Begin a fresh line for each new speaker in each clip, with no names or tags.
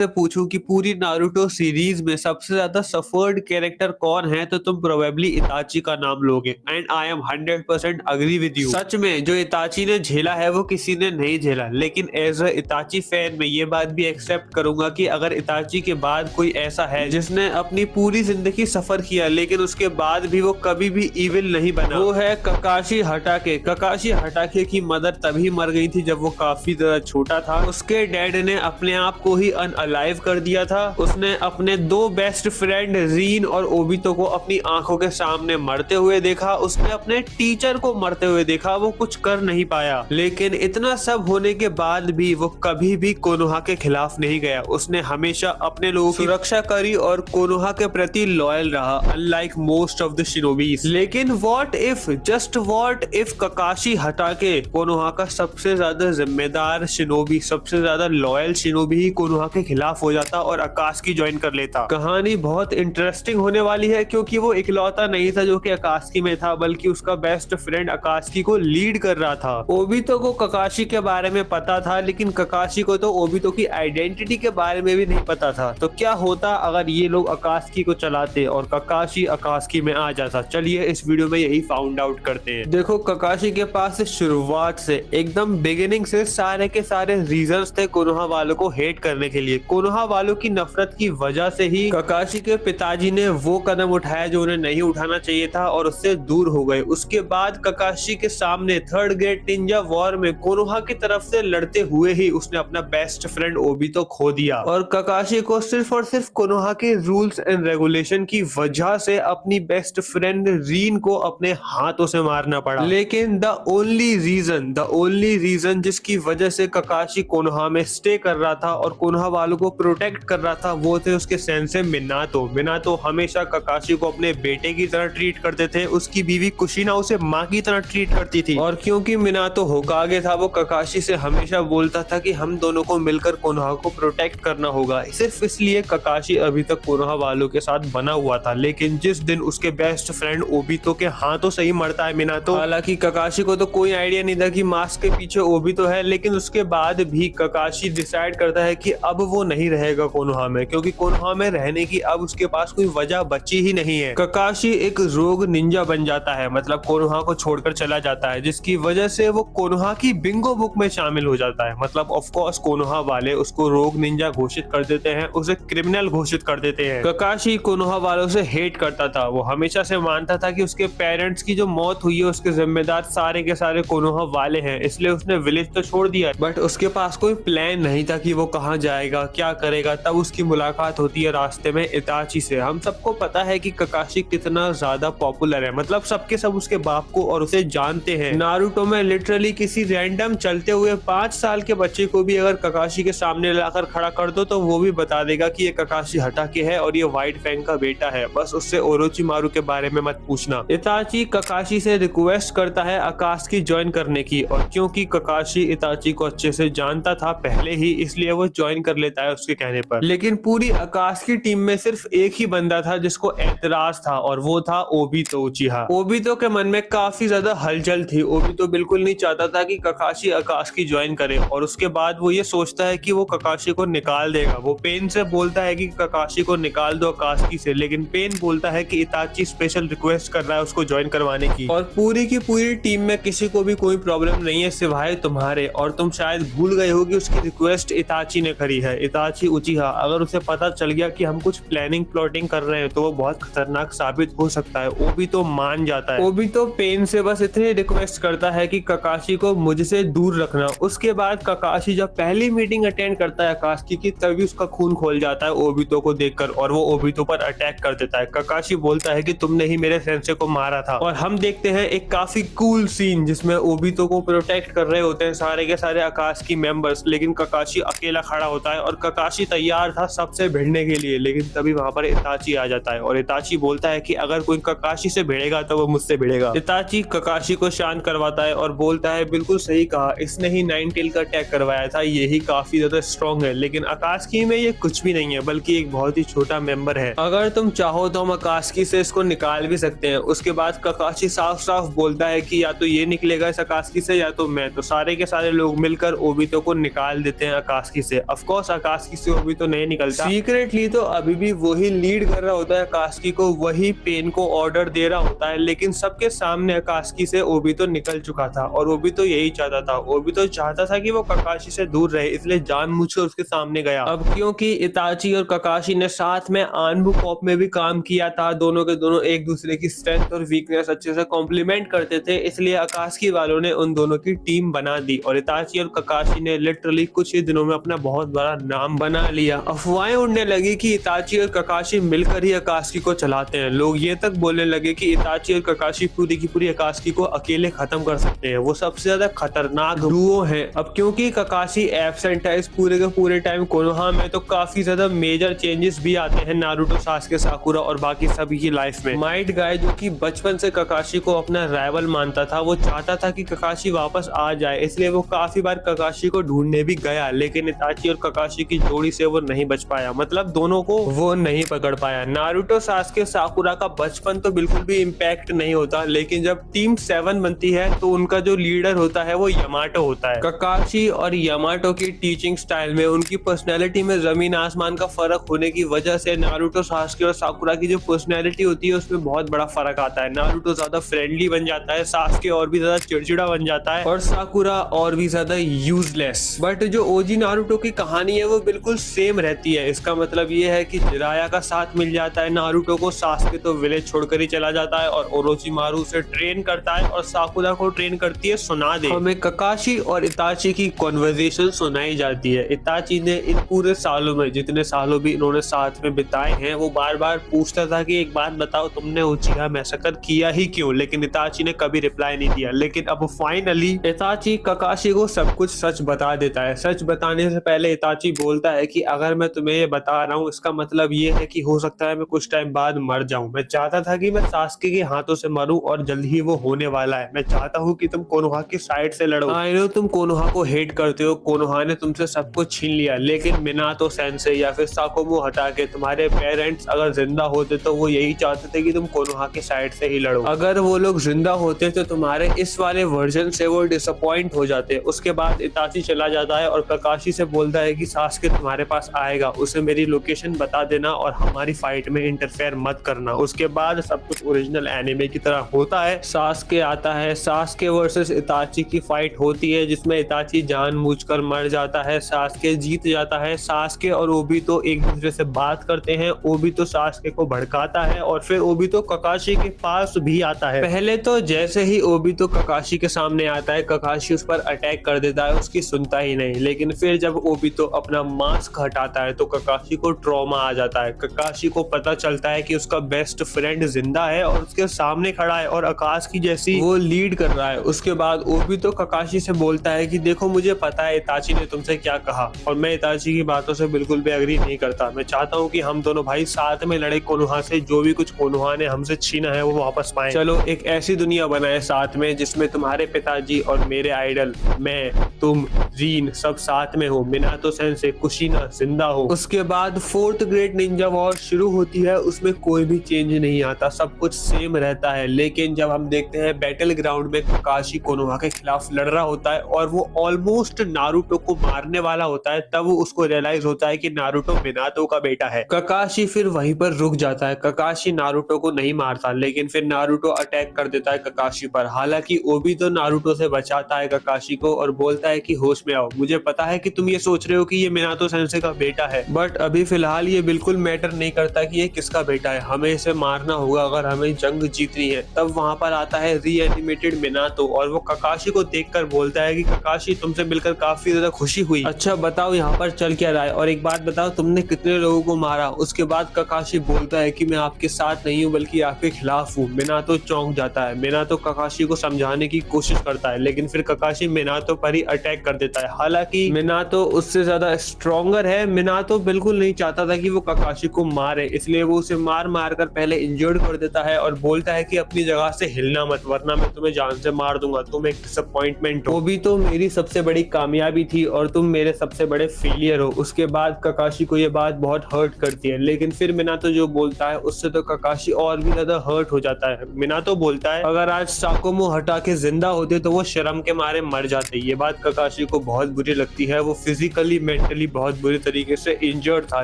से पूछूं कि पूरी नारुतो सीरीज में सबसे ज्यादा सफर्ड कैरेक्टर कौन है तो तुम प्रोबेबली इताची का नाम लोगे and I am 100% agree with you. सच में जो इताची ने झेला है वो किसी ने नहीं झेला, लेकिन एज अ इताची फैन मैं ये बात भी एक्सेप्ट करूंगा कि अगर इताची के बाद कोई ऐसा है जिसने अपनी पूरी जिंदगी सफर किया लेकिन उसके बाद भी वो कभी भी इविल नहीं बना, वो है ककाशी हटाके। ककाशी हटाके की मदर तभी मर गई थी जब वो काफी ज्यादा छोटा था। उसके डैड ने अपने आप को ही अनअलाइव कर दिया था। उसने अपने दो बेस्ट फ्रेंड रीन और ओबितो को अपनी आंखों के सामने मरते हुए देखा। उसने अपने टीचर को मरते हुए देखा, वो कुछ कर नहीं पाया। लेकिन इतना सब होने के बाद भी वो कभी भी कोनोहा के खिलाफ नहीं गया। उसने हमेशा अपने लोगों की सुरक्षा करी और कोनोहा के प्रति लॉयल रहा, unlike most of the shinobis. लेकिन what if, just what if Kakashi हटाके कोनोहा का सबसे ज्यादा जिम्मेदार शिनोबी, सबसे ज्यादा लॉयल शिनोबी ही कोनोहा के खिलाफ हो जाता और आकाश ज्वाइन कर लेता। कहानी बहुत इंटरेस्टिंग होने वाली है क्योंकि वो इकलौता नहीं था जो कि आकाशी में था, बल्कि उसका बेस्ट फ्रेंड आकाशी को लीड कर रहा था। ओबितो को ककाशी के बारे में पता था, लेकिन ककाशी को तो ओबितो की आइडेंटिटी के बारे में भी नहीं पता था। तो क्या होता अगर ये लोग आकाशी को चलाते और ककाशी आकाशी में आ जाता? चलिए इस वीडियो में यही फाउंड आउट करते हैं। देखो, ककाशी के पास शुरुआत से एकदम बिगिनिंग से सारे के सारे रीजंस थे कोनोहा वालों को हेट करने के लिए। कोनोहा वालों की नफरत की वजह से ही ककाशी के पिताजी ने वो कदम उठाया जो उन्हें नहीं उठाना चाहिए था और उससे दूर हो गए। उसके बाद ककाशी के सामने थर्ड ग्रेट निंजा वॉर में कोनोहा की तरफ से लड़ते हुए ही उसने अपना बेस्ट फ्रेंड ओबितो खो दिया और ककाशी को सिर्फ और सिर्फ कोनोहा के रूल्स एंड रेगुलेशन की वजह से अपनी बेस्ट फ्रेंड रीन को अपने हाथों से मारना पड़ा। लेकिन द ओनली रीजन जिसकी वजह से ककाशी कोनोहा में स्टे कर रहा था और कोनोहा वालों को प्रोटेक्ट कर रहा था वो थे उसके सेंसे मिनातो। मिनातो हमेशा ककाशी को अपने बेटे की तरह ट्रीट करते थे। उसकी बीवी कुशिना उसे माँ की तरह ट्रीट करती थी और क्योंकि मिनातो होकागे था वो ककाशी से हमेशा बोलता था कि हम दोनों को मिलकर कोनोहा को प्रोटेक्ट करना होगा। सिर्फ इसलिए ककाशी अभी तक कोनोहा वालों के साथ बना हुआ था। लेकिन जिस दिन उसके बेस्ट फ्रेंड ओबितो के हाथों से ही मरता है मिनातो, हालांकि ककाशी को तो कोई आइडिया नहीं था कि मास्क के पीछे ओबितो है, लेकिन उसके बाद भी ककाशी डिसाइड करता है कि अब वो नहीं रहेगा कोनोहा में, क्योंकि कोनोहा में रहने की अब उसके पास कोई वजह बची ही नहीं है। ककाशी एक रोग निंजा बन जाता है, मतलब कोनोहा को छोड़कर चला जाता है, जिसकी वजह से वो कोनोहा की बिंगो बुक में शामिल हो जाता है। मतलब ऑफ कोर्स कोनोहा वाले उसको रोग निंजा घोषित कर देते हैं, उसे क्रिमिनल घोषित कर देते हैं। ककाशी कोनोहा वालों से हेट करता था। वो हमेशा से मानता था कि उसके पेरेंट्स की जो मौत हुई है उसके जिम्मेदार सारे के सारे कोनोहा वाले हैं, इसलिए उसने विलेज तो छोड़ दिया। बट उसके पास कोई प्लान नहीं था कि वो कहाँ जाएगा, क्या करेगा। तब उसकी मुलाकात होती है रास्ते में इताची से। हम सबको पता है कि ककाशी कितना ज्यादा पॉपुलर है, मतलब सबके सब उसके बाप को और उसे जानते हैं। नारुतो में लिटरली किसी रैंडम चलते हुए 5 साल के बच्चे को भी अगर ककाशी के सामने लाकर खड़ा कर दो तो वो भी बता देगा कि ये ककाशी हटाके है और ये व्हाइट फैंग का बेटा है। बस उससे ओरोचिमारू के बारे में मत पूछना। इताची ककाशी से रिक्वेस्ट करता है आकाशी ज्वाइन करने की, और क्योंकि ककाशी इताची को अच्छे से जानता था पहले ही, इसलिए वो ज्वाइन कर लेता है उसके कहने पर। लेकिन पूरी आकाशी टीम में सिर्फ एक ही बंदा था जिसको एतराज था और वो था ओबितो उचिहा। ओबितो के मन में काफी ज्यादा हलचल थी। ओबितो बिल्कुल नहीं चाहता था कि ककाशी आकाशी ज्वाइन करे और उसके बाद वो ये सोचता है कि वो ककाशी को निकाल देगा। वो पेन से बोलता है कि ककाशी को निकाल दो आकाशी से, लेकिन पेन बोलता है कि इताची स्पेशल रिक्वेस्ट कर रहा है उसको ज्वाइन करवाने की और पूरी की पूरी टीम में किसी को भी कोई प्रॉब्लम नहीं है सिवाय तुम्हारे। और तुम शायद भूल गए हो कि उसकी रिक्वेस्ट इताची ने करी है, इताची उचिहा। अगर उसे पता चल गया कि हम कुछ प्लानिंग प्लॉटिंग कर रहे हैं तो वो बहुत खतरनाक साबित हो सकता है। ओबितो मान जाता है। ओबितो पेन से बस इतनी रिक्वेस्ट करता है कि ककाशी को मुझसे दूर रखना। उसके बाद ककाशी जब पहली मीटिंग अटेंड करता है आकाशी की, तभी उसका खून खोल जाता है ओबितो को देखकर और वो ओबितो पर अटैक कर देता है। ककाशी बोलता है कि तुमने ही मेरे सेंसे को मारा था और हम देखते हैं एक काफी कूल सीन जिसमें ओबितो को प्रोटेक्ट कर रहे होते हैं सारे के सारे आकाशी मेंबर्स, लेकिन ककाशी अकेला खड़ा होता है और ककाशी तैयार था सबसे भिड़ने के लिए। लेकिन तभी वहां पर इताची आ जाता है और इताची बोलता है कि अगर कोई ककाशी से भिड़ेगा तो वो मुझसे भिड़ेगा। इताची ककाशी को शांत करवाता है और बोलता है बिल्कुल सही कहा, इसने ही 9 टेल का अटैक करवाया था, यही काफी ज्यादा स्ट्रॉन्ग है। लेकिन आकाशी में ये कुछ भी नहीं है, बल्कि एक बहुत ही छोटा मेंबर है। अगर तुम चाहो तो हम आकाशी से इसको निकाल भी सकते हैं। उसके बाद ककाशी साफ साफ बोलता है कि या तो ये निकलेगा इस आकाशी से या तो मैं। तो सारे के सारे लोग मिलकर ओबितो को निकाल देते हैं आकाशी से। ऑफ कोर्स अकात्सुकी से ओबितो नहीं निकलता। सीक्रेटली तो अभी भी वही लीड कर रहा होता है अकात्सुकी को, वही पेन को ऑर्डर दे रहा होता है, लेकिन सबके सामने अकात्सुकी से ओबितो निकल चुका था और ओबितो यही चाहता था। ओबितो चाहता था कि वो ककाशी से दूर रहे, इसलिए जानबूझकर उसके सामने गया। अब क्योंकि इताची और ककाशी ने साथ में आनबू कॉप में भी काम किया था, दोनों के दोनों एक दूसरे की स्ट्रेंथ और वीकनेस अच्छे से कॉम्प्लीमेंट करते थे, इसलिए अकात्सुकी वालों ने उन दोनों की टीम बना दी और इताची और ककाशी ने लिटरली कुछ ही दिनों में अपना बहुत बड़ा नाम बना लिया। अफवाहें उड़ने लगी कि इताची और ककाशी मिलकर ही अकात्सुकी को चलाते हैं। लोग ये तक बोलने लगे कि इताची और ककाशी पूरी की पूरी अकात्सुकी को अकेले खत्म कर सकते हैं, वो सबसे ज्यादा खतरनाक डुओ है। अब क्योंकि ककाशी एब्सेंट है इस पूरे के पूरे टाइम कोनोहा में, तो काफी ज्यादा मेजर चेंजेस भी आते हैं नारुतो, सासुके, साकुरा और बाकी सभी की लाइफ में। माइट गाय जो कि बचपन से ककाशी को अपना राइवल मानता था, वो चाहता था कि ककाशी वापस आ जाए, इसलिए वो काफी बार ककाशी को ढूंढने भी गया, लेकिन इताची और ककाशी की जोड़ी से वो नहीं बच पाया, मतलब दोनों को वो नहीं पकड़ पाया। नारुतो, सासुके, साकुरा का बचपन तो बिल्कुल भी इम्पैक्ट नहीं होता, लेकिन जब टीम 7 बनती है तो उनका जो लीडर होता है वो यामाटो होता है। ककाशी और यामाटो की टीचिंग स्टाइल में, उनकी पर्सनैलिटी में जमीन आसमान का फर्क होने की वजह से नारुतो, सासुके और साकुरा की जो पर्सनैलिटी होती है उसमें बहुत बड़ा फर्क आता है। नारुतो ज्यादा फ्रेंडली बन जाता है, सासुके और भी ज्यादा चिड़चिड़ा बन जाता है और साकुरा और भी ज्यादा यूजलेस। बट जो ओजी नारुतो की कहानी है वो बिल्कुल सेम रहती है। इसका मतलब ये है कि जिराया का साथ मिल जाता है नारुतो को, सासुके तो विलेज छोड़कर ही चला जाता है और ओरोचिमारू उसे ट्रेन करता है और साकुरा को ट्रेन करती है सुनादे। हमें ककाशी और इताची की कॉन्वर्सेशन सुनाई जाती है। इताची ने इन पूरे सालों में, जितने सालों भी इन्होंने साथ में बिताए हैं, वो बार बार पूछता था कि एक बात बताओ, तुमने उचिहा मैसेकर किया ही क्यों, लेकिन इताची ने कभी रिप्लाई नहीं दिया। लेकिन अब फाइनली इताची ककाशी को सब कुछ सच बता देता है। सच बताने से पहले इताची बोलता है कि अगर मैं तुम्हें ये बता रहा हूँ इसका मतलब ये है कि हो सकता है मैं कुछ टाइम बाद मर जाऊं। मैं चाहता था कि मैं सासुके के हाथों से मरूं और जल्द ही वो होने वाला है। मैं चाहता हूँ कि तुम कोनोहा की साइड से लड़ो। आई नो तुम कोनोहा को हेट करते हो, कोनोहा ने तुमसे सब कुछ छीन लिया, लेकिन मिनातो सेंसे या फिर साकुमो हटा के तुम्हारे पेरेंट्स अगर जिंदा होते तो वो यही चाहते थे कि तुम कोनोहा की साइड से ही लड़ो। अगर वो लोग जिंदा होते तो तुम्हारे इस वाले वर्जन से वो डिसअपॉइंट हो जाते। उसके बाद इताची चला जाता है और ककाशी से बोलता है कि सासुके तुम्हारे पास आएगा, उसे मेरी लोकेशन बता देना और हमारी फाइट में इंटरफेयर मत करना। उसके बाद सब कुछ ओरिजिनल एनिमे की तरह होता है। सासुके आता है, सासुके वर्सेस इताची की फाइट होती है जिसमें इताची जानबूझकर मर जाता है, सासुके जीत जाता है। सासुके और ओबितो एक दूसरे से बात करते हैं, ओबितो सासुके को भड़काता है और फिर ओबितो ककाशी के पास भी आता है। पहले तो जैसे ही ओबितो ककाशी के सामने आता है, ककाशी उस पर अटैक कर देता है, उसकी सुनता ही नहीं। लेकिन फिर जब ओबितो अपना मास्क हटाता है तो ककाशी को ट्रॉमा आ जाता है। ककाशी को पता चलता है कि उसका बेस्ट फ्रेंड जिंदा है और उसके सामने खड़ा है और अकात्सुकी जैसी वो लीड कर रहा है। उसके बाद ओबितो ककाशी से बोलता है कि देखो मुझे पता है इताची ने तुमसे क्या कहा और मैं इताची की बातों से बिल्कुल भी एग्री नहीं करता। मैं चाहता हूँ कि हम दोनों भाई साथ में लड़े कोनोहा से, जो भी कुछ कोनोहा ने हमसे छीना है वो वापस पाए। चलो एक ऐसी दुनिया बनाए साथ में जिसमें तुम्हारे पिताजी और मेरे आइडल, मैं, तुम, रीन सब साथ में हो, मिनातो सेंसे, कुशिना जिंदा हो। उसके बाद 4th ग्रेट निंजा वॉर शुरू होती है। उसमें कोई भी चेंज नहीं आता, सब कुछ सेम रहता है। लेकिन जब हम देखते हैं बैटल ग्राउंड में ककाशी कोनोहा के खिलाफ लड़ रहा होता है और वो ऑलमोस्ट नारुतो को मारने वाला होता है, तब उसको रियलाइज होता है कि नारुतो मिनातो का बेटा है। ककाशी फिर वहीं पर रुक जाता है। ककाशी नारुतो को नहीं मारता, लेकिन फिर नारुतो अटैक कर देता है ककाशी पर। हालांकि ओबितो नारुतो से बचाता है ककाशी को और बोलता है कि होश में आओ, मुझे पता है कि तुम ये सोच रहे हो कि ये मिनातो सेंसे का बेटा है, बट अभी फिलहाल ये बिल्कुल मैटर नहीं करता कि ये किसका बेटा है, हमें इसे मारना होगा अगर हमें जंग जीतनी है। तब वहां पर आता है रीएनिमेटेड मिनातो और वो ककाशी को देखकर बोलता है कि ककाशी तुमसे मिलकर काफी ज्यादा खुशी हुई, अच्छा बताओ यहाँ पर चल क्या रहा है और एक बात बताओ तुमने कितने लोगों को मारा। उसके बाद ककाशी बोलता है कि मैं आपके साथ नहीं हूँ बल्कि आपके खिलाफ हूँ। मिनातो चौंक जाता है। मिनातो ककाशी को समझाने की कोशिश करता है, लेकिन फिर ककाशी मिनातो पर ही अटैक कर देता है। हालांकि मिनातो उससे ज्यादा स्ट्रॉन्गर है। मिनातो बिल्कुल नहीं चाहता था कि वो ककाशी को मारे, इसलिए वो उसे मार मार कर पहले इंजर्ड कर देता है और बोलता है कि अपनी जगह से हिलना मत वरना मैं तुम्हें जान से मार दूंगा, तुम एक डिसअपॉइंटमेंट हो, वो भी तो मेरी सबसे बड़ी कामयाबी थी और तुम मेरे सबसे बड़े फेलियर हो। उसके बाद ककाशी को ये बात बहुत हर्ट करती है, लेकिन फिर मिनातो जो बोलता है उससे तो ककाशी और भी ज्यादा हर्ट हो जाता है। मिनातो बोलता है अगर आज साकुमो हटा के जिंदा होते तो वो शर्म के मारे मर जाते। ये बात ककाशी को बहुत बुरी लगती है। वो फिजिकली, मेंटली मेंटली बहुत बुरी तरीके से इंजर्ड था।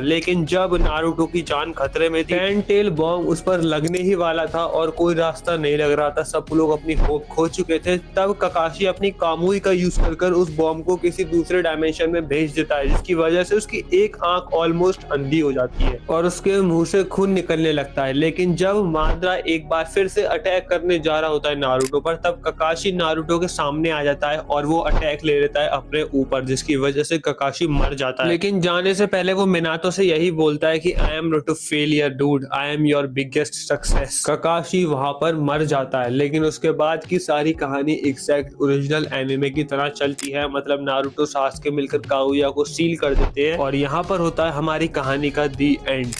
लेकिन जब नारुतो की जान खतरे में थी, टेन टेल बॉम्ब उस पर लगने ही वाला था और कोई रास्ता नहीं लग रहा था, सब लोग अपनी होप खो चुके थे, तब ककाशी अपनी कामुई का यूज कर उस बॉम्ब को किसी दूसरे डायमेंशन में भेज देता है, जिसकी वजह से उसकी एक आंख ऑलमोस्ट अंधी हो जाती है और उसके मुंह से खून निकलने लगता है। लेकिन जब माद्रा एक बार फिर से अटैक करने जा रहा होता है नारुतो पर, तब ककाशी नारुतो के सामने आ जाता है और वो अटैक ले लेता है अपने ऊपर, जिसकी वजह से ककाशी मर जाता है। लेकिन जाने से पहले वो मिनातो से यही बोलता है कि I am not a failure dude, I am your biggest success. Kakashi वहां पर मर जाता है। लेकिन उसके बाद की सारी कहानी एग्जैक्ट ओरिजिनल एनिमे की तरह चलती है, मतलब नारुतो सासुके मिलकर कागुया को सील कर देते हैं और यहाँ पर होता है हमारी कहानी का दी एंड।